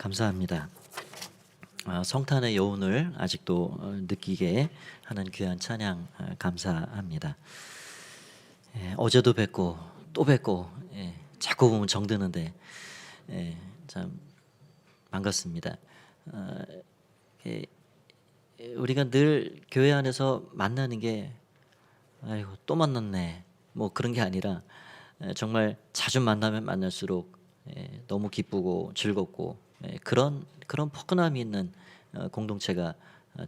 감사합니다. 성탄의 여운을 아직도 느끼게 하는 귀한 찬양 감사합니다. 어제도 뵙고 또 뵙고 자꾸 보면 정드는데 참 반갑습니다. 우리가 늘 교회 안에서 만나는 게 아이고 또 만났네 뭐 그런 게 아니라 정말 자주 만나면 만날수록 너무 기쁘고 즐겁고 그런 포근함이 있는 공동체가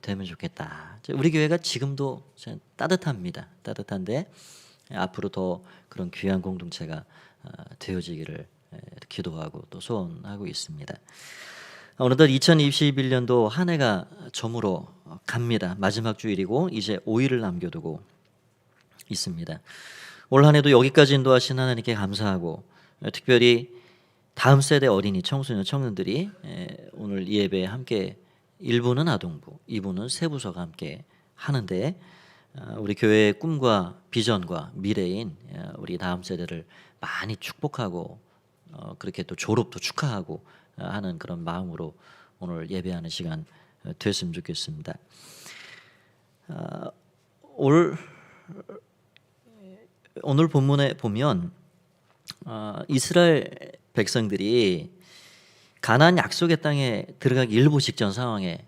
되면 좋겠다. 우리 교회가 지금도 따뜻합니다. 따뜻한데 앞으로 더 그런 귀한 공동체가 되어지기를 기도하고 또 소원하고 있습니다. 어느덧 2021년도 한 해가 저물어 갑니다. 마지막 주일이고 이제 5일을 남겨두고 있습니다. 올 한 해도 여기까지 인도하신 하나님께 감사하고 특별히 다음 세대 어린이 청소년 청년들이 오늘 이 예배에 함께 1부는 아동부, 2부는 세부서가 함께 하는데 우리 교회의 꿈과 비전과 미래인 우리 다음 세대를 많이 축복하고 그렇게 또 졸업도 축하하고 하는 그런 마음으로 오늘 예배하는 시간 됐으면 좋겠습니다. 오늘 본문에 보면 이스라엘 백성들이 가나안 약속의 땅에 들어가기 일보 직전 상황에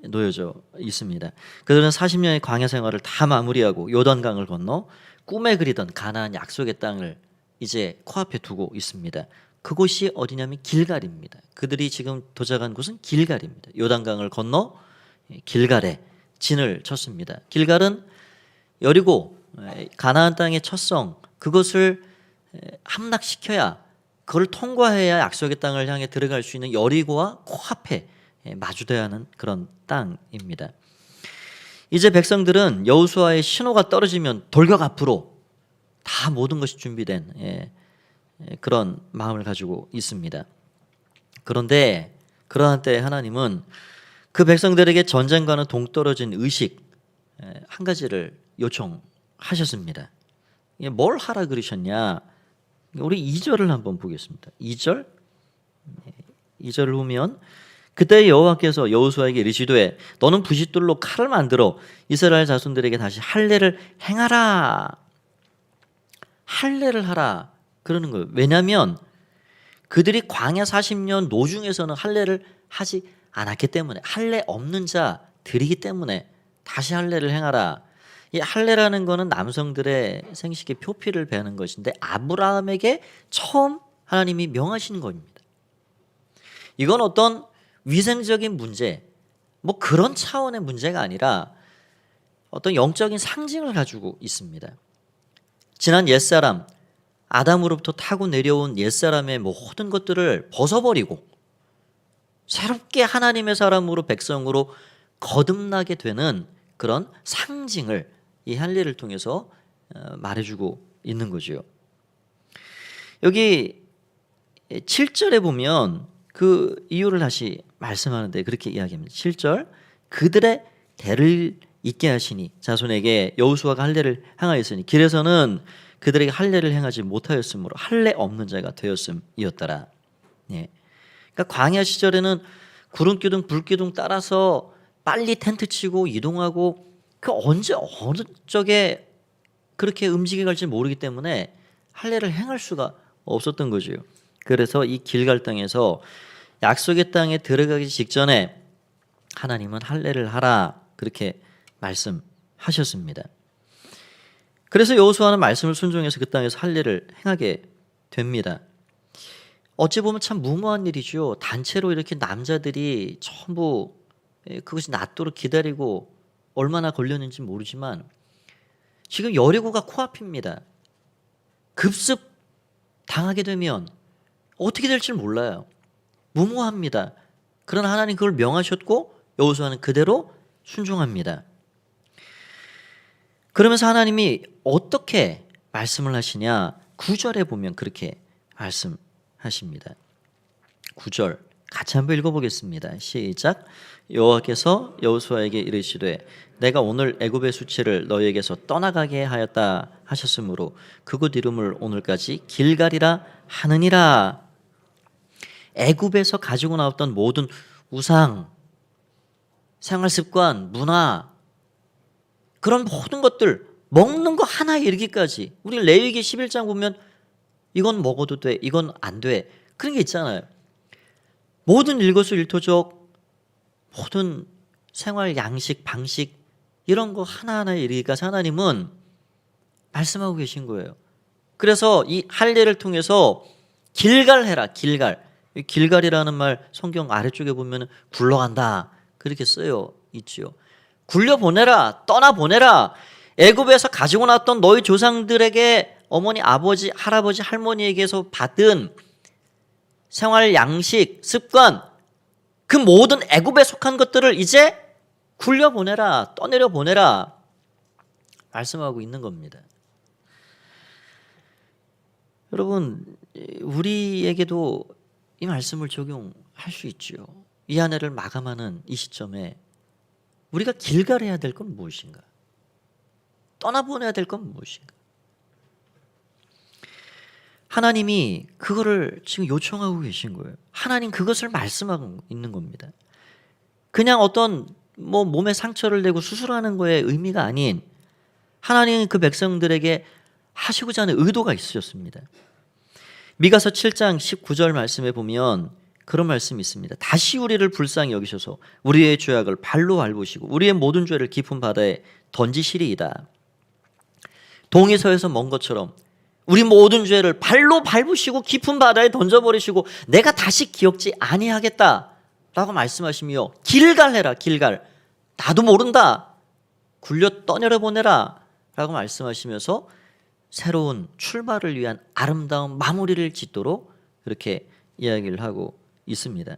놓여져 있습니다. 그들은 40년의 광야 생활을 다 마무리하고 요단강을 건너 꿈에 그리던 가나안 약속의 땅을 이제 코앞에 두고 있습니다. 그곳이 어디냐면 길갈입니다. 그들이 지금 도착한 곳은 길갈입니다. 요단강을 건너 길갈에 진을 쳤습니다. 길갈은 여리고 가나안 땅의 첫 성, 그것을 함락시켜야 그걸 통과해야 약속의 땅을 향해 들어갈 수 있는 여리고와 코앞에 마주대야 하는 그런 땅입니다. 이제 백성들은 여호수아의 신호가 떨어지면 돌격 앞으로 다 모든 것이 준비된 그런 마음을 가지고 있습니다. 그런데 그러한 때에 하나님은 그 백성들에게 전쟁과는 동떨어진 의식 한 가지를 요청하셨습니다. 뭘 하라 그러셨냐? 우리 2절을 한번 보겠습니다. 2절을 보면 그때 여호와께서 여호수아에게 이르시되 너는 부싯돌로 칼을 만들어 이스라엘 자손들에게 다시 할례를 행하라. 할례를 하라 그러는 거예요. 왜냐하면 그들이 광야 40년 노중에서는 할례를 하지 않았기 때문에 할례 없는 자들이기 때문에 다시 할례를 행하라. 이 할례라는 거는 남성들의 생식의 표피를 베는 것인데 아브라함에게 처음 하나님이 명하신 겁니다. 이건 어떤 위생적인 문제, 뭐 그런 차원의 문제가 아니라 어떤 영적인 상징을 가지고 있습니다. 지난 옛사람, 아담으로부터 타고 내려온 옛사람의 모든 것들을 벗어버리고 새롭게 하나님의 사람으로 백성으로 거듭나게 되는 그런 상징을 이 할례를 통해서 말해주고 있는 거죠. 여기 7절에 보면 그 이유를 다시 말씀하는데 그렇게 이야기합니다. 7절 그들의 대를 잇게 하시니 자손에게 여호수아가 할례를 행하였으니 길에서는 그들에게 할례를 행하지 못하였으므로 할례 없는 자가 되었음이었더라. 그러니까 광야 시절에는 구름 기둥 불 기둥 따라서 빨리 텐트 치고 이동하고 그 언제 어느 쪽에 그렇게 움직여 갈지 모르기 때문에 할례를 행할 수가 없었던 거죠. 그래서 이 길갈 땅에서 약속의 땅에 들어가기 직전에 하나님은 할례를 하라 그렇게 말씀하셨습니다. 그래서 여호수아는 말씀을 순종해서 그 땅에서 할례를 행하게 됩니다. 어찌 보면 참 무모한 일이죠. 단체로 이렇게 남자들이 전부 그것이 낫도록 기다리고 얼마나 걸렸는지 모르지만 지금 여리고가 코앞입니다. 급습 당하게 되면 어떻게 될지 몰라요. 무모합니다. 그러나 하나님 그걸 명하셨고 여호수아는 그대로 순종합니다. 그러면서 하나님이 어떻게 말씀을 하시냐? 9절에 보면 그렇게 말씀하십니다. 9절 같이 한번 읽어보겠습니다. 시작. 여호와께서 여호수아에게 이르시되 내가 오늘 애굽의 수치를 너희에게서 떠나가게 하였다 하셨으므로 그곳 이름을 오늘까지 길갈이라 하느니라. 애굽에서 가지고 나왔던 모든 우상, 생활 습관, 문화, 그런 모든 것들, 먹는 거 하나에 이르기까지, 우리 레위기 11장 보면 이건 먹어도 돼, 이건 안 돼, 그런 게 있잖아요. 모든 일거수일투족, 모든 생활 양식, 방식, 이런 거 하나하나에 이르기까지 하나님은 말씀하고 계신 거예요. 그래서 이 할례를 통해서 길갈해라, 길갈이라는 말 성경 아래쪽에 보면 굴러간다 그렇게 쓰여 있지요. 굴려보내라, 떠나보내라. 애굽에서 가지고 나왔던 너희 조상들에게 어머니, 아버지, 할아버지, 할머니에게서 받은 생활 양식, 습관, 그 모든 애굽에 속한 것들을 이제 굴려보내라, 떠내려 보내라 말씀하고 있는 겁니다. 여러분, 우리에게도 이 말씀을 적용할 수 있죠. 이 한 해를 마감하는 이 시점에 우리가 길갈해야 될 건 무엇인가? 떠나보내야 될 건 무엇인가? 하나님이 그거를 지금 요청하고 계신 거예요. 하나님 그것을 말씀하고 있는 겁니다. 그냥 어떤 몸에 상처를 내고 수술하는 거에 의미가 아닌, 하나님은 그 백성들에게 하시고자 하는 의도가 있으셨습니다. 미가서 7장 19절 말씀에 보면 그런 말씀이 있습니다. 다시 우리를 불쌍히 여기셔서 우리의 죄악을 발로 밟으시고 우리의 모든 죄를 깊은 바다에 던지시리이다. 동에서에서 먼 것처럼 우리 모든 죄를 발로 밟으시고 깊은 바다에 던져버리시고 내가 다시 기억지 아니하겠다라고 말씀하시며 길갈해라, 길갈, 나도 모른다, 굴려 떠내려 보내라 라고 말씀하시면서 새로운 출발을 위한 아름다운 마무리를 짓도록 그렇게 이야기를 하고 있습니다.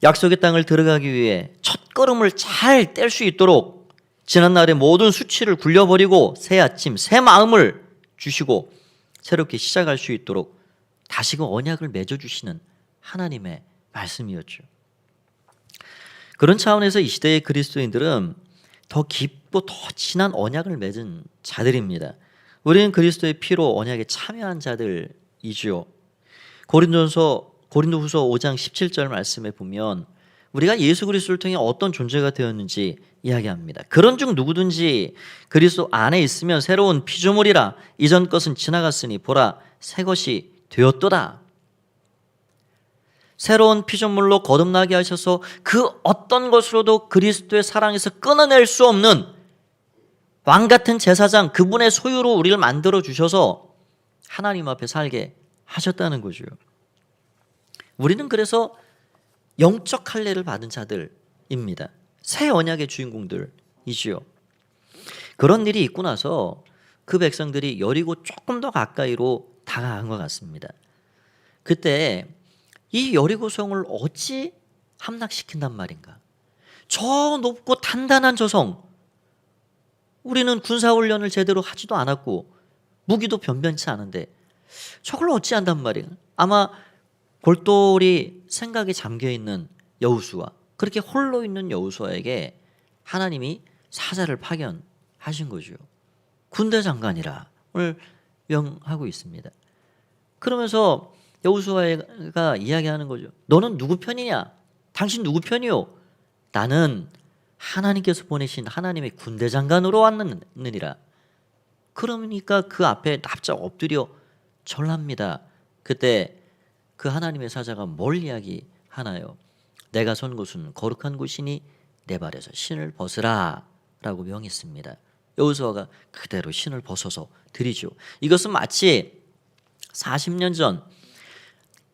약속의 땅을 들어가기 위해 첫걸음을 잘 뗄 수 있도록 지난날의 모든 수치를 굴려버리고 새 아침, 새 마음을 주시고 새롭게 시작할 수 있도록 다시금 언약을 맺어주시는 하나님의 말씀이었죠. 그런 차원에서 이 시대의 그리스도인들은 더 깊고 더 진한 언약을 맺은 자들입니다. 우리는 그리스도의 피로 언약에 참여한 자들이지요. 고린도후서 5장 17절 말씀에 보면 우리가 예수 그리스도를 통해 어떤 존재가 되었는지 이야기합니다. 그런 중 누구든지 그리스도 안에 있으면 새로운 피조물이라, 이전 것은 지나갔으니 보라 새 것이 되었도다. 새로운 피조물로 거듭나게 하셔서 그 어떤 것으로도 그리스도의 사랑에서 끊어낼 수 없는 왕같은 제사장, 그분의 소유로 우리를 만들어 주셔서 하나님 앞에 살게 하셨다는 거죠. 우리는 그래서 영적 할례를 받은 자들입니다. 새 언약의 주인공들이지요. 그런 일이 있고 나서 그 백성들이 여리고 조금 더 가까이로 다가간 것 같습니다. 그때 이 여리고성을 어찌 함락시킨단 말인가? 저 높고 단단한 저 성, 우리는 군사훈련을 제대로 하지도 않았고 무기도 변변치 않은데 저걸 어찌 한단 말이야? 아마 골똘히 생각에 잠겨있는 여호수아, 그렇게 홀로 있는 여호수아에게 하나님이 사자를 파견하신 거죠. 군대 장관이라를 명하고 있습니다. 그러면서 여호수아가 이야기하는 거죠. 너는 누구 편이냐? 당신 누구 편이요? 나는 하나님께서 보내신 하나님의 군대 장관으로 왔느니라. 그러니까 그 앞에 납작 엎드려 절합니다. 그때 그 하나님의 사자가 뭘 이야기하나요? 내가 선 곳은 거룩한 곳이니 내 발에서 신을 벗으라 라고 명했습니다. 여호수아가 그대로 신을 벗어서 드리죠. 이것은 마치 40년 전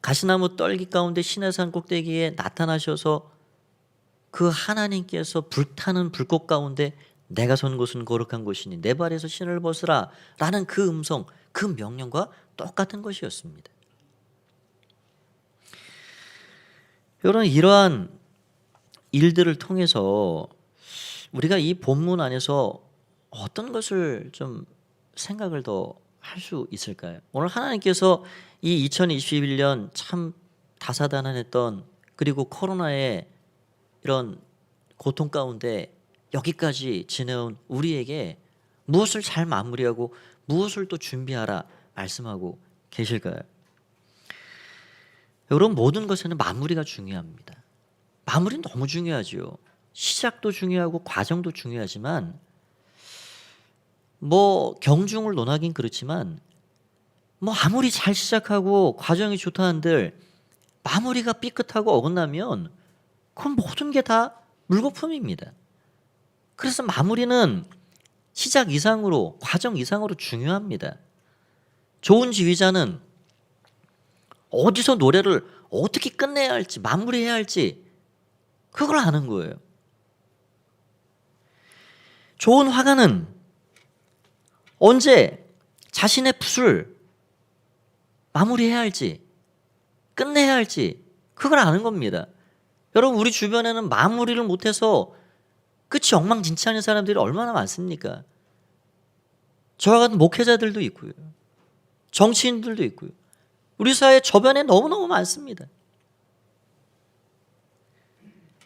가시나무 떨기 가운데 시내산 꼭대기에 나타나셔서 그 하나님께서 불타는 불꽃 가운데 내가 선 곳은 거룩한 곳이니 내 발에서 신을 벗으라 라는 그 음성, 그 명령과 똑같은 것이었습니다. 여러분, 이러한 일들을 통해서 우리가 이 본문 안에서 어떤 것을 좀 생각을 더 할 수 있을까요? 오늘 하나님께서 이 2021년 참 다사다난했던, 그리고 코로나의 이런 고통 가운데 여기까지 지내온 우리에게 무엇을 잘 마무리하고 무엇을 또 준비하라 말씀하고 계실까요? 여러분, 모든 것에는 마무리가 중요합니다. 마무리는 너무 중요하죠. 시작도 중요하고 과정도 중요하지만 뭐 경중을 논하긴 그렇지만 뭐 아무리 잘 시작하고 과정이 좋다 한들 마무리가 삐끗하고 어긋나면 그건 모든 게 다 물거품입니다. 그래서 마무리는 시작 이상으로, 과정 이상으로 중요합니다. 좋은 지휘자는 어디서 노래를 어떻게 끝내야 할지, 마무리해야 할지 그걸 아는 거예요. 좋은 화가는 언제 자신의 붓을 마무리해야 할지, 끝내야 할지 그걸 아는 겁니다. 여러분, 우리 주변에는 마무리를 못해서 끝이 엉망진창인 사람들이 얼마나 많습니까? 저와 같은 목회자들도 있고요, 정치인들도 있고요. 우리 사회 저변에 너무너무 많습니다.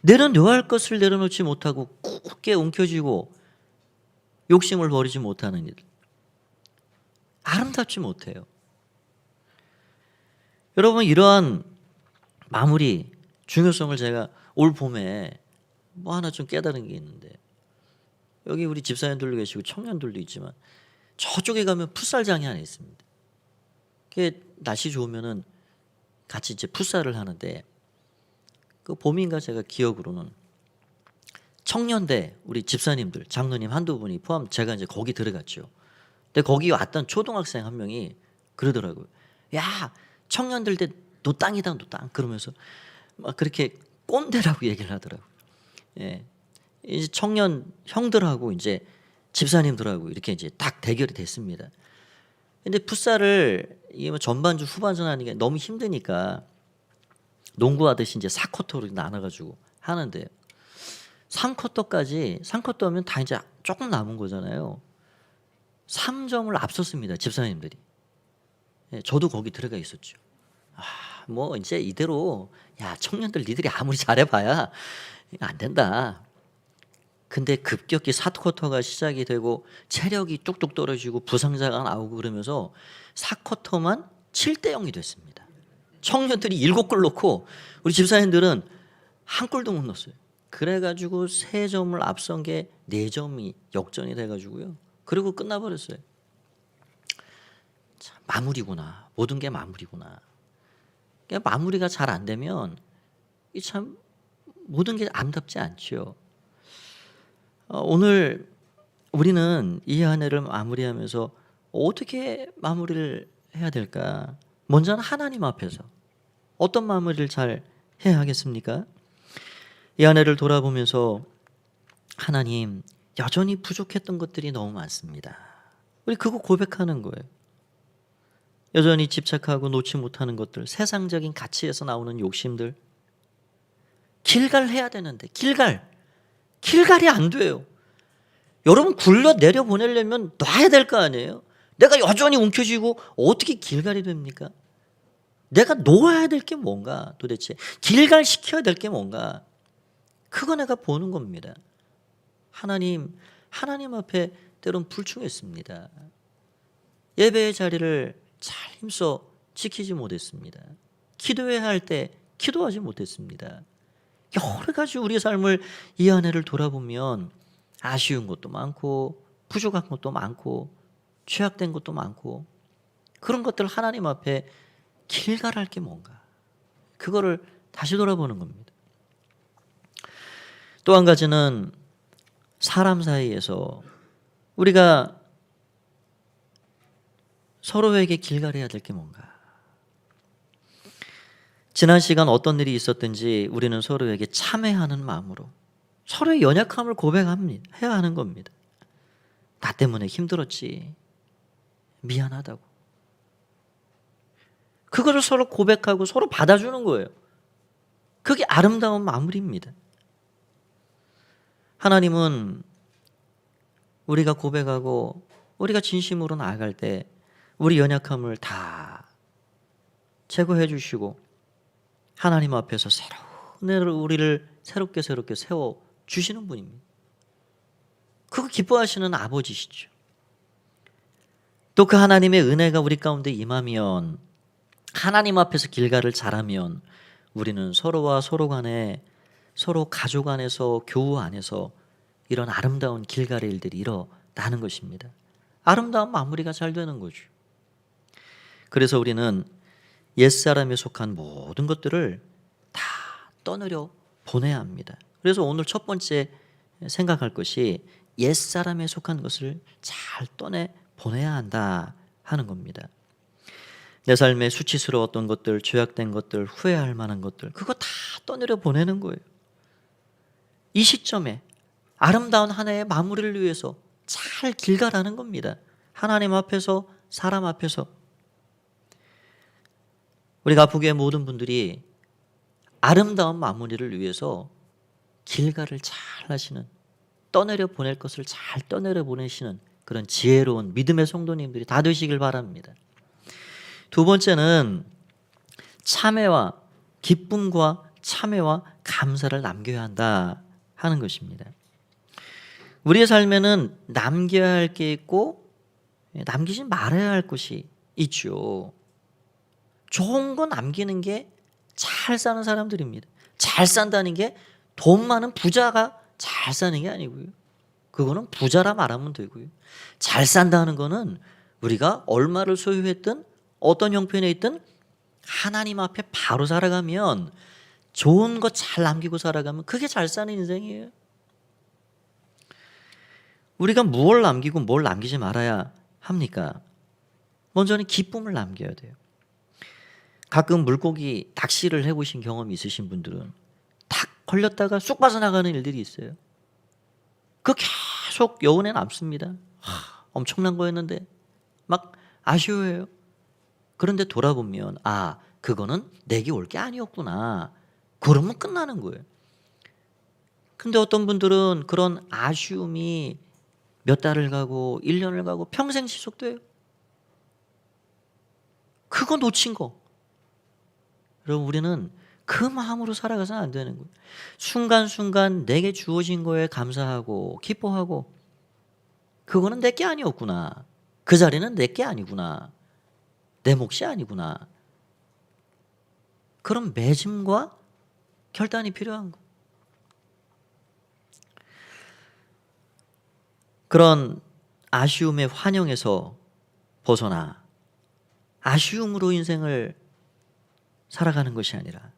내려놓아야 할 것을 내려놓지 못하고 굳게 움켜쥐고 욕심을 버리지 못하는 일, 아름답지 못해요. 여러분, 이러한 마무리 중요성을 제가 올 봄에 뭐 하나 좀 깨달은 게 있는데, 여기 우리 집사님들도 계시고 청년들도 있지만 저쪽에 가면 풋살장이 하나 있습니다. 그게 날씨 좋으면은 같이 이제 풋살을 하는데, 그 봄인가 제가 기억으로는 청년대 우리 집사님들, 장로님 한두 분이 포함, 제가 이제 거기 들어갔죠. 근데 거기 왔던 초등학생 한 명이 그러더라고요. 야, 청년들 때 너 땅이다, 너 땅. 그러면서 막 그렇게 꼰대라고 얘기를 하더라고요. 예. 이제 청년 형들하고 이제 집사님들하고 이렇게 이제 딱 대결이 됐습니다. 근데 풋살을 이게 뭐 전반전 후반전 하는 게 너무 힘드니까 농구하듯이 이제 4쿼터로 나눠가지고 하는데, 3쿼터면 다 이제 조금 남은 거잖아요. 3점을 앞섰습니다, 집사님들이. 예, 저도 거기 들어가 있었죠. 뭐 이제 이대로, 야, 청년들 니들이 아무리 잘해봐야 안 된다. 근데 급격히 4쿼터가 시작이 되고 체력이 뚝뚝 떨어지고 부상자가 나오고 그러면서 4쿼터만 7대0이 됐습니다. 청년들이 7골 넣고 우리 집사님들은 한 골도 못 넣었어요. 그래가지고 3점을 앞선 게 4점이 역전이 돼가지고요. 그리고 끝나버렸어요. 참, 마무리구나. 모든 게 마무리구나. 그러니까 마무리가 잘 안 되면 이 참 모든 게 아름답지 않죠. 오늘 우리는 이 한 해를 마무리하면서 어떻게 마무리를 해야 될까? 먼저는 하나님 앞에서 어떤 마무리를 잘 해야 하겠습니까? 이 한 해를 돌아보면서 하나님, 여전히 부족했던 것들이 너무 많습니다. 우리 그거 고백하는 거예요. 여전히 집착하고 놓지 못하는 것들, 세상적인 가치에서 나오는 욕심들, 길갈 해야 되는데 길갈이 안 돼요. 여러분, 굴려 내려 보내려면 놔야 될 거 아니에요? 내가 여전히 움켜쥐고 어떻게 길갈이 됩니까? 내가 놓아야 될 게 뭔가, 도대체 길갈 시켜야 될 게 뭔가, 그거 내가 보는 겁니다. 하나님 앞에 때론 불충했습니다. 예배의 자리를 잘 힘써 지키지 못했습니다. 기도해야 할 때 기도하지 못했습니다. 여러 가지 우리의 삶을 이 한 해를 돌아보면 아쉬운 것도 많고 부족한 것도 많고 죄악된 것도 많고, 그런 것들 하나님 앞에 길갈할 게 뭔가, 그거를 다시 돌아보는 겁니다. 또 한 가지는 사람 사이에서 우리가 서로에게 길갈해야 될 게 뭔가. 지난 시간 어떤 일이 있었든지 우리는 서로에게 참회하는 마음으로 서로의 연약함을 고백합니다. 해야 하는 겁니다. 나 때문에 힘들었지, 미안하다고. 그거를 서로 고백하고 서로 받아주는 거예요. 그게 아름다운 마무리입니다. 하나님은 우리가 고백하고 우리가 진심으로 나아갈 때 우리 연약함을 다 제거해 주시고 하나님 앞에서 새로운 우리를 새롭게 세워 주시는 분입니다. 그거 기뻐하시는 아버지시죠. 또 그 하나님의 은혜가 우리 가운데 임하면 하나님 앞에서 길가를 잘하면 우리는 서로와 서로 간에, 서로 가족 안에서, 교우 안에서 이런 아름다운 길가의 일들이 일어나는 것입니다. 아름다운 마무리가 잘 되는 거죠. 그래서 우리는 옛사람에 속한 모든 것들을 다 떠내려 보내야 합니다. 그래서 오늘 첫 번째 생각할 것이 옛사람에 속한 것을 잘 떠내 보내야 한다 하는 겁니다. 내 삶에 수치스러웠던 것들, 죄악된 것들, 후회할 만한 것들, 그거 다 떠내려 보내는 거예요. 이 시점에 아름다운 한 해의 마무리를 위해서 잘 길가라는 겁니다. 하나님 앞에서, 사람 앞에서. 우리 가포교회 모든 분들이 아름다운 마무리를 위해서 길가를 잘 하시는, 떠내려 보낼 것을 잘 떠내려 보내시는 그런 지혜로운 믿음의 성도님들이 다 되시길 바랍니다. 두 번째는 참회와 기쁨과 참회와 감사를 남겨야 한다 하는 것입니다. 우리의 삶에는 남겨야 할 게 있고 남기지 말아야 할 것이 있죠. 좋은 거 남기는 게 잘 사는 사람들입니다. 잘 산다는 게 돈 많은 부자가 잘 사는 게 아니고요. 그거는 부자라 말하면 되고요. 잘 산다는 거는 우리가 얼마를 소유했든 어떤 형편에 있든 하나님 앞에 바로 살아가면, 좋은 거 잘 남기고 살아가면 그게 잘 사는 인생이에요. 우리가 무엇을 남기고 뭘 남기지 말아야 합니까? 먼저는 기쁨을 남겨야 돼요. 가끔 물고기 낚시를 해보신 경험이 있으신 분들은 탁 걸렸다가 쑥 빠져나가는 일들이 있어요. 그 계속 여운에 남습니다. 엄청난 거였는데 막 아쉬워해요. 그런데 돌아보면 그거는 내게 올 게 아니었구나. 그러면 끝나는 거예요. 근데 어떤 분들은 그런 아쉬움이 몇 달을 가고 1년을 가고 평생 지속돼요. 그거 놓친 거. 여러분, 우리는 그 마음으로 살아가서는 안 되는 거예요. 순간순간 내게 주어진 거에 감사하고 기뻐하고, 그거는 내 게 아니었구나. 그 자리는 내 게 아니구나. 내 몫이 아니구나. 그런 매짐과 결단이 필요한 거. 그런 아쉬움의 환영에서 벗어나 아쉬움으로 인생을 살아가는 것이 아니라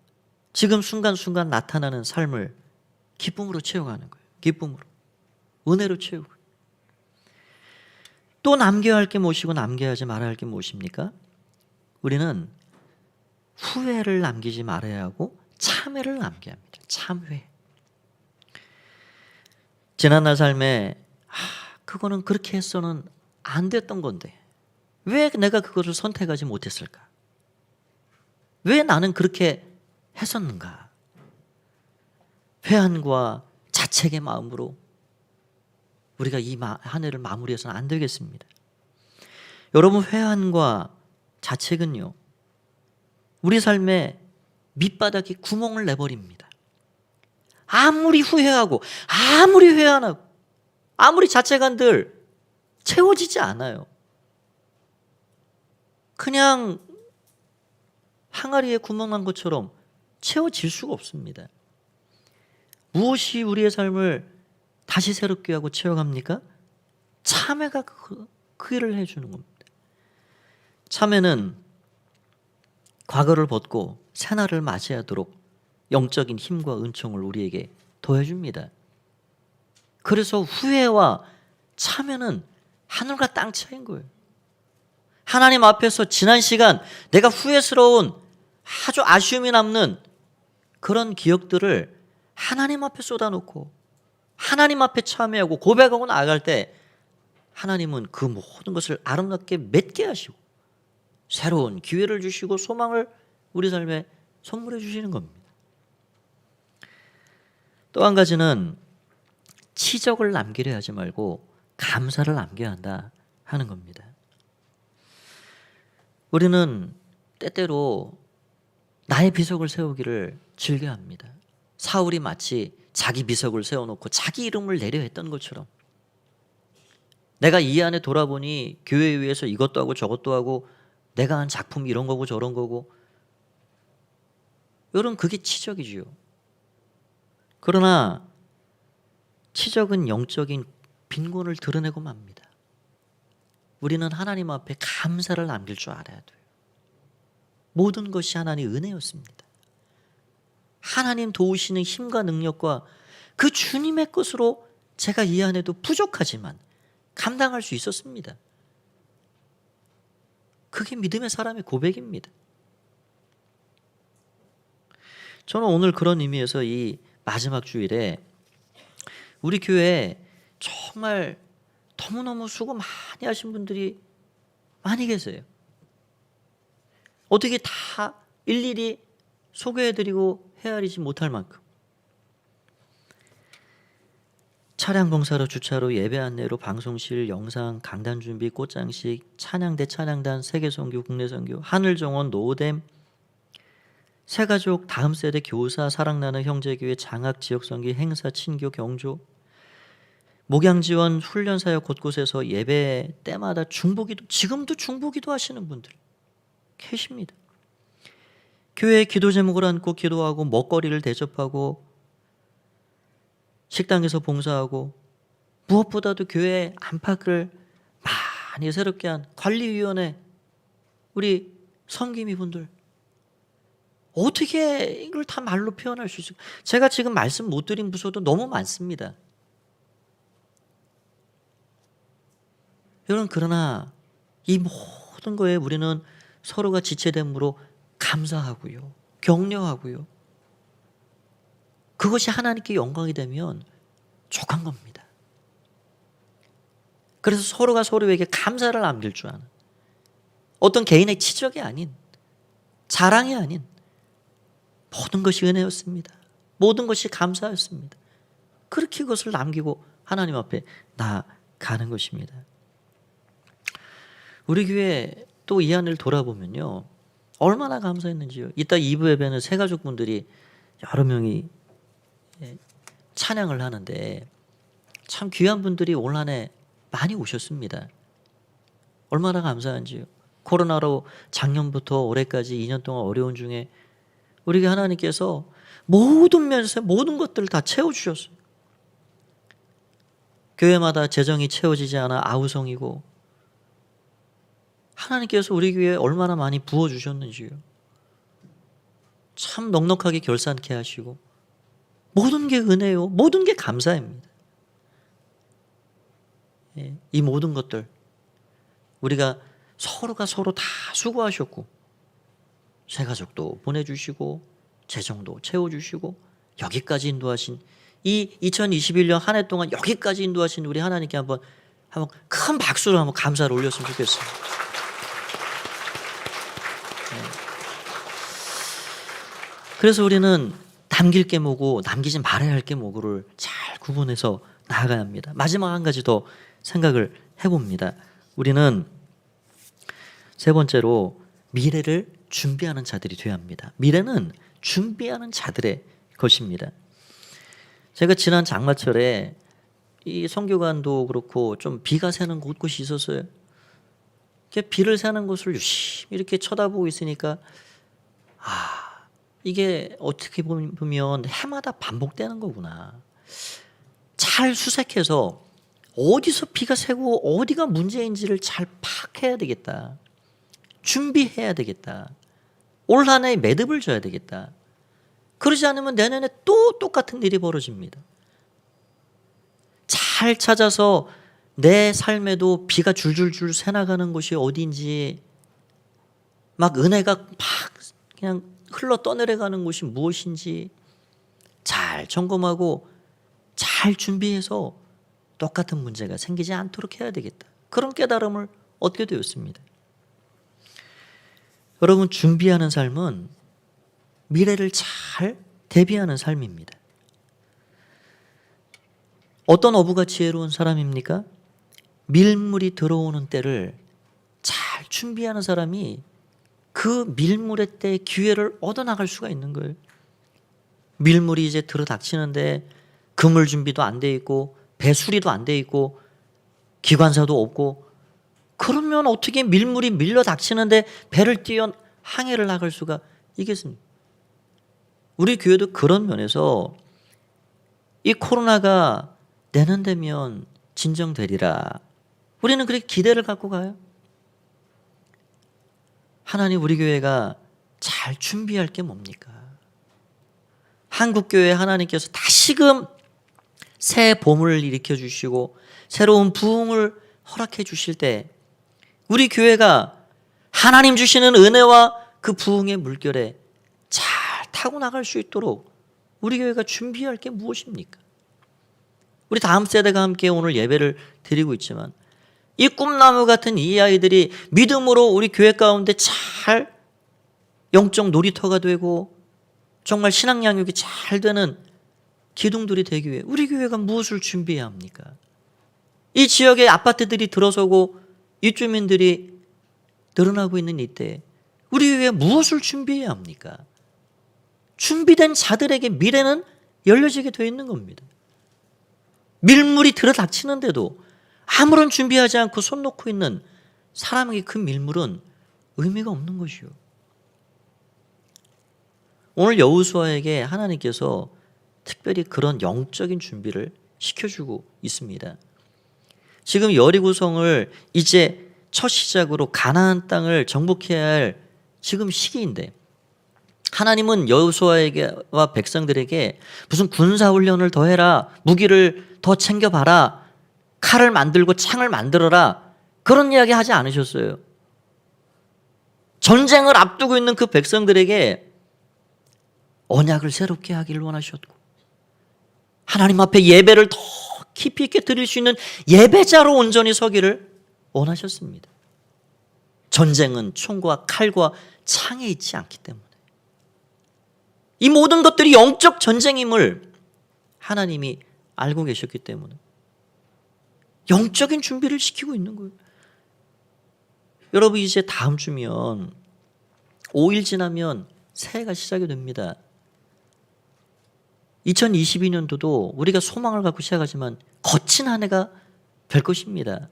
지금 순간순간 나타나는 삶을 기쁨으로 채워가는 거예요. 기쁨으로, 은혜로 채우고. 또 남겨야 할 게 무엇이고 남겨야 하지 말아야 할 게 무엇입니까? 우리는 후회를 남기지 말아야 하고 참회를 남겨야 합니다. 참회. 지난날 삶에 그거는 그렇게 해서는 안 됐던 건데 왜 내가 그것을 선택하지 못했을까? 왜 나는 그렇게 했었는가? 회한과 자책의 마음으로 우리가 이 한 해를 마무리해서는 안 되겠습니다. 여러분, 회한과 자책은요, 우리 삶에 밑바닥에 구멍을 내버립니다. 아무리 후회하고 아무리 회한하고 아무리 자책한들 채워지지 않아요. 그냥 항아리에 구멍 난 것처럼 채워질 수가 없습니다. 무엇이 우리의 삶을 다시 새롭게 하고 채워갑니까? 참회가 그 일을 해주는 겁니다. 참회는 과거를 벗고 새날을 맞이하도록 영적인 힘과 은총을 우리에게 더해줍니다. 그래서 후회와 참회는 하늘과 땅 차이인 거예요. 하나님 앞에서 지난 시간 내가 후회스러운 아주 아쉬움이 남는 그런 기억들을 하나님 앞에 쏟아놓고 하나님 앞에 참회하고 고백하고 나아갈 때 하나님은 그 모든 것을 아름답게 맺게 하시고 새로운 기회를 주시고 소망을 우리 삶에 선물해 주시는 겁니다. 또 한 가지는 치적을 남기려 하지 말고 감사를 남겨야 한다 하는 겁니다. 우리는 때때로 나의 비석을 세우기를 즐겨합니다. 사울이 마치 자기 비석을 세워놓고 자기 이름을 내려 했던 것처럼, 내가 이 안에 돌아보니 교회 위에서 이것도 하고 저것도 하고 내가 한 작품 이런 거고 저런 거고. 여러분 그게 치적이지요. 그러나 치적은 영적인 빈곤을 드러내고 맙니다. 우리는 하나님 앞에 감사를 남길 줄 알아야 돼요. 모든 것이 하나님의 은혜였습니다. 하나님 도우시는 힘과 능력과 그 주님의 것으로 제가 이 안에도 부족하지만 감당할 수 있었습니다. 그게 믿음의 사람의 고백입니다. 저는 오늘 그런 의미에서 이 마지막 주일에 우리 교회에 정말 너무너무 수고 많이 하신 분들이 많이 계세요. 어떻게 다 일일이 소개해드리고 헤아리지 못할 만큼. 차량 봉사로 주차로 예배 안내로 방송실 영상 강단 준비 꽃장식 찬양대 찬양단 세계선교 국내선교 하늘정원 노댐 새가족 다음 세대 교사 사랑나는 형제교회 장학 지역선교 행사 친교 경조 목양지원 훈련사역 곳곳에서 예배 때마다 중보기도 지금도 중보기도 하시는 분들 계십니다. 교회의 기도 제목을 안고 기도하고 먹거리를 대접하고 식당에서 봉사하고 무엇보다도 교회 안팎을 많이 새롭게 한 관리위원회 우리 성김이 분들 어떻게 이걸 다 말로 표현할 수 있을까? 제가 지금 말씀 못 드린 부서도 너무 많습니다. 여러분 그러나 이 모든 거에 우리는 서로가 지체됨으로 감사하고요. 격려하고요. 그것이 하나님께 영광이 되면 족한 겁니다. 그래서 서로가 서로에게 감사를 남길 줄 아는 어떤 개인의 치적이 아닌 자랑이 아닌 모든 것이 은혜였습니다. 모든 것이 감사였습니다. 그렇게 그것을 남기고 하나님 앞에 나아가는 것입니다. 우리 교회 또 이 안을 돌아보면요. 얼마나 감사했는지요. 이따 2부 예배는 새가족분들이 여러 명이 찬양을 하는데 참 귀한 분들이 올 한 해 많이 오셨습니다. 얼마나 감사한지요. 코로나로 작년부터 올해까지 2년 동안 어려운 중에 우리 하나님께서 모든 면에서 모든 것들을 다 채워주셨어요. 교회마다 재정이 채워지지 않아 아우성이고 하나님께서 우리 교회에 얼마나 많이 부어주셨는지요. 참 넉넉하게 결산케 하시고 모든 게 은혜요. 모든 게 감사입니다. 이 모든 것들 우리가 서로가 서로 다 수고하셨고 새가족도 보내주시고 재정도 채워주시고 여기까지 인도하신 이 2021년 한 해 동안 여기까지 인도하신 우리 하나님께 한번 큰 박수로 한번 감사를 올렸으면 좋겠어요. 그래서 우리는 남길 게 뭐고 남기지 말아야 할 게 뭐고를 잘 구분해서 나아가야 합니다. 마지막 한 가지 더 생각을 해봅니다. 우리는 세 번째로 미래를 준비하는 자들이 되어야 합니다. 미래는 준비하는 자들의 것입니다. 제가 지난 장마철에 이 선교관도 그렇고 좀 비가 새는 곳곳이 있었어요. 비를 새는 곳을 유심히 이렇게 쳐다보고 있으니까 이게 어떻게 보면 해마다 반복되는 거구나. 잘 수색해서 어디서 비가 새고 어디가 문제인지를 잘 파악해야 되겠다. 준비해야 되겠다. 올 한 해에 매듭을 져야 되겠다. 그러지 않으면 내년에 또 똑같은 일이 벌어집니다. 잘 찾아서 내 삶에도 비가 줄줄줄 새나가는 곳이 어딘지 막 은혜가 막 그냥 흘러 떠내려가는 곳이 무엇인지 잘 점검하고 잘 준비해서 똑같은 문제가 생기지 않도록 해야 되겠다. 그런 깨달음을 얻게 되었습니다. 여러분 준비하는 삶은 미래를 잘 대비하는 삶입니다. 어떤 어부가 지혜로운 사람입니까? 밀물이 들어오는 때를 잘 준비하는 사람이 그 밀물의 때 기회를 얻어나갈 수가 있는 거예요. 밀물이 이제 들어닥치는데 그물 준비도 안 돼 있고 배 수리도 안 돼 있고 기관사도 없고 그러면 어떻게 밀물이 밀려 닥치는데 배를 띄어 항해를 나갈 수가 있겠습니까? 우리 교회도 그런 면에서 이 코로나가 내년 되면 진정되리라, 우리는 그렇게 기대를 갖고 가요. 하나님, 우리 교회가 잘 준비할 게 뭡니까? 한국교회 하나님께서 다시금 새 봄을 일으켜 주시고 새로운 부흥을 허락해 주실 때 우리 교회가 하나님 주시는 은혜와 그 부흥의 물결에 잘 타고 나갈 수 있도록 우리 교회가 준비할 게 무엇입니까? 우리 다음 세대가 함께 오늘 예배를 드리고 있지만 이 꿈나무 같은 이 아이들이 믿음으로 우리 교회 가운데 잘 영적 놀이터가 되고 정말 신앙 양육이 잘 되는 기둥들이 되기 위해 우리 교회가 무엇을 준비해야 합니까? 이 지역에 아파트들이 들어서고 입주민들이 늘어나고 있는 이때 우리 교회가 무엇을 준비해야 합니까? 준비된 자들에게 미래는 열려지게 되어 있는 겁니다. 밀물이 들어닥치는데도 아무런 준비하지 않고 손 놓고 있는 사람에게 그 밀물은 의미가 없는 것이요. 오늘 여호수아에게 하나님께서 특별히 그런 영적인 준비를 시켜주고 있습니다. 지금 여리고성을 이제 첫 시작으로 가나안 땅을 정복해야 할 지금 시기인데 하나님은 여호수아에게와 백성들에게 무슨 군사훈련을 더 해라, 무기를 더 챙겨봐라, 칼을 만들고 창을 만들어라, 그런 이야기 하지 않으셨어요. 전쟁을 앞두고 있는 그 백성들에게 언약을 새롭게 하기를 원하셨고 하나님 앞에 예배를 더 깊이 있게 드릴 수 있는 예배자로 온전히 서기를 원하셨습니다. 전쟁은 총과 칼과 창에 있지 않기 때문에 이 모든 것들이 영적 전쟁임을 하나님이 알고 계셨기 때문에 영적인 준비를 시키고 있는 거예요. 여러분, 이제 다음 주면 5일 지나면 새해가 시작이 됩니다. 2022년도도 우리가 소망을 갖고 시작하지만 거친 한 해가 될 것입니다.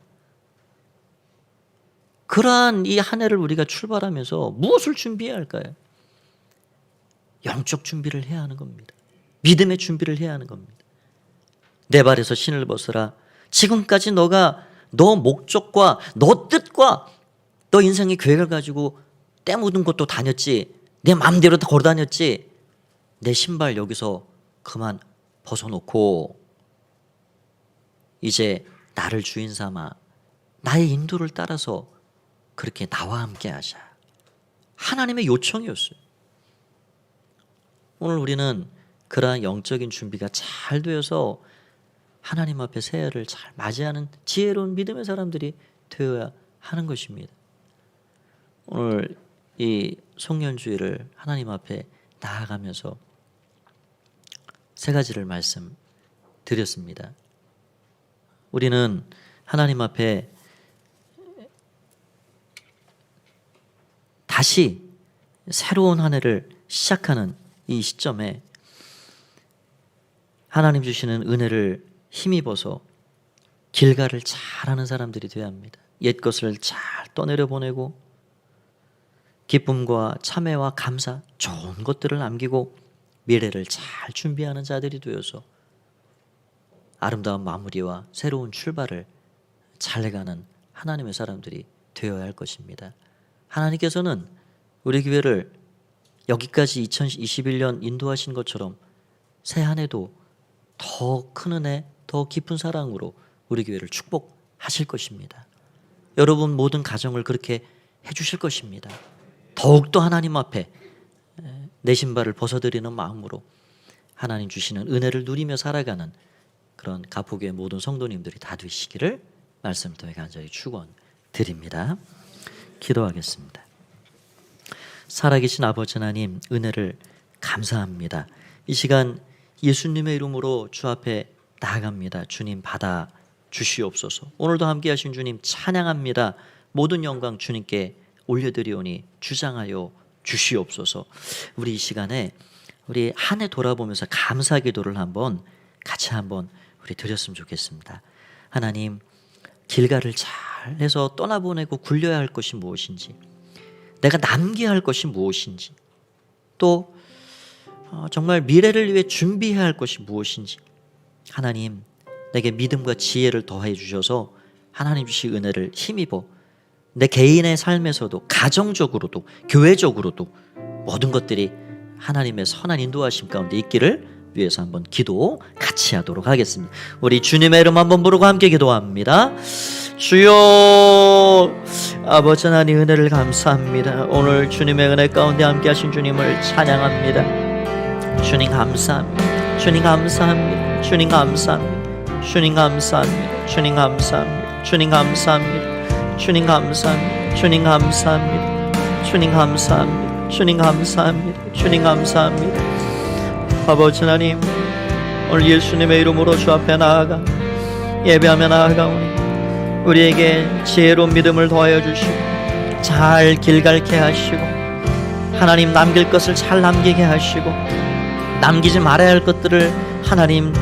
그러한 이 한 해를 우리가 출발하면서 무엇을 준비해야 할까요? 영적 준비를 해야 하는 겁니다. 믿음의 준비를 해야 하는 겁니다. 내 발에서 신을 벗어라. 지금까지 너가 너 목적과 너 뜻과 너 인생의 계획을 가지고 때 묻은 곳도 다녔지, 내 마음대로 걸어 다녔지, 내 신발 여기서 그만 벗어놓고 이제 나를 주인 삼아 나의 인도를 따라서 그렇게 나와 함께 하자. 하나님의 요청이었어요. 오늘 우리는 그러한 영적인 준비가 잘 되어서 하나님 앞에 새해를 잘 맞이하는 지혜로운 믿음의 사람들이 되어야 하는 것입니다. 오늘 이 송년주일을 하나님 앞에 나아가면서 세 가지를 말씀드렸습니다. 우리는 하나님 앞에 다시 새로운 한 해를 시작하는 이 시점에 하나님 주시는 은혜를 힘입어서 길가를 잘하는 사람들이 되어야 합니다. 옛 것을 잘 떠내려 보내고 기쁨과 참회와 감사, 좋은 것들을 남기고 미래를 잘 준비하는 자들이 되어서 아름다운 마무리와 새로운 출발을 잘 해가는 하나님의 사람들이 되어야 할 것입니다. 하나님께서는 우리 교회를 여기까지 2021년 인도하신 것처럼 새 한 해도 더 큰 은혜, 더 깊은 사랑으로 우리 교회를 축복하실 것입니다. 여러분 모든 가정을 그렇게 해주실 것입니다. 더욱더 하나님 앞에 내 신발을 벗어드리는 마음으로 하나님 주시는 은혜를 누리며 살아가는 그런 가포교회 모든 성도님들이 다 되시기를 말씀 통해 간절히 축원드립니다. 기도하겠습니다. 살아계신 아버지 하나님, 은혜를 감사합니다. 이 시간 예수님의 이름으로 주 앞에 나아갑니다. 주님 받아 주시옵소서. 오늘도 함께 하신 주님 찬양합니다. 모든 영광 주님께 올려드리오니 주장하여 주시옵소서. 우리 이 시간에 우리 한 해 돌아보면서 감사 기도를 한번 같이 한번 우리 드렸으면 좋겠습니다. 하나님, 길가를 잘 잘해서 떠나보내고 굴려야 할 것이 무엇인지, 내가 남겨야 할 것이 무엇인지, 또 정말 미래를 위해 준비해야 할 것이 무엇인지 하나님 내게 믿음과 지혜를 더해 주셔서 하나님 주신 은혜를 힘입어 내 개인의 삶에서도 가정적으로도 교회적으로도 모든 것들이 하나님의 선한 인도하심 가운데 있기를 위해서 한번 기도 같이 하도록 하겠습니다. 우리 주님의 이름 한번 부르고 함께 기도합니다. 주여, 아버지 하나님 은혜를 감사합니다. 오늘 주님의 은혜 가운데 함께 하신 주님을 찬양합니다. 주님 감사합니다. 주님 감사합니다. 주님 감사합니다. 주님 감사합니다. 주님 감사합니다. 주님 감사합니다. 주님 감사합니다. 주님 감사합니다. 주님 감사합니다. 주님 감사합니다. 주님 감사합니다. 아버지 하나님, 오늘 예수님의 이름으로 주 앞에 나아가 예배하며 나아가오니 우리에게 지혜로운 믿음을 더하여 주시고 잘 길갈게 하시고 하나님 남길 것을 잘 남기게 하시고 남기지 말아야 할 것들을 하나님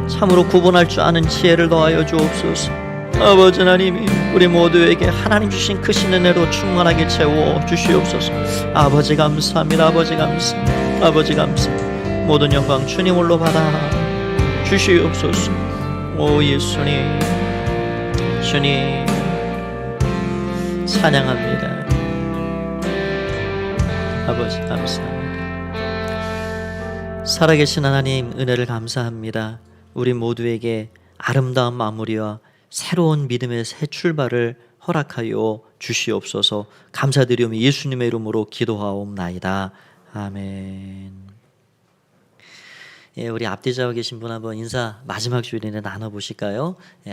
참으로 구분할 줄 아는 지혜를 더하여 주옵소서. 아버지 하나님이 우리 모두에게 하나님 주신 크신 은혜로 충만하게 채워 주시옵소서. 아버지 감사합니다. 아버지 감사합니다. 아버지 감사합니다. 모든 영광 주님 홀로 받아 주시옵소서. 오 예수님, 주님 찬양합니다. 아버지 감사합니다. 살아계신 하나님 은혜를 감사합니다. 우리 모두에게 아름다운 마무리와 새로운 믿음의 새 출발을 허락하여 주시옵소서. 감사드리오며 예수님의 이름으로 기도하옵나이다. 아멘. 예, 우리 앞뒤 좌우 계신 분 한번 인사 마지막 주일에 나눠보실까요? 예,